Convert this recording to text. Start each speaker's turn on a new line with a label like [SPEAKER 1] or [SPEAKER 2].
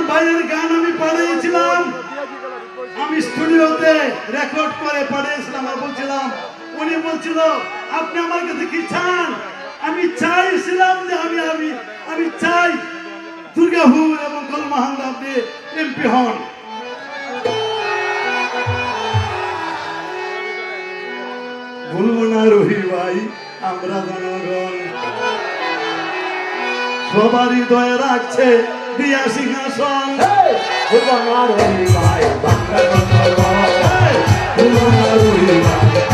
[SPEAKER 1] ভাইয়ের গান আমি পাঠিয়েছিলাম, আমি স্টুডিওতে রেকর্ড করে পাঠিয়েছিলাম আর বলছিলাম, উনি বলছিল আপনি আমার কাছে কি চান? আমি চাইছিলাম যে আমি চাই দুর্গাপুর এবং গোলমাহান্ডা আপনি এমপি হন। বলবো না রহি ভাই, আমরা জনগণ সবারই দয়া রাখছে দিয়া সিংহাসন।
[SPEAKER 2] বলবো না রহি ভাই, আমরা জনগণ।
[SPEAKER 1] বলবো না রহি ভাই।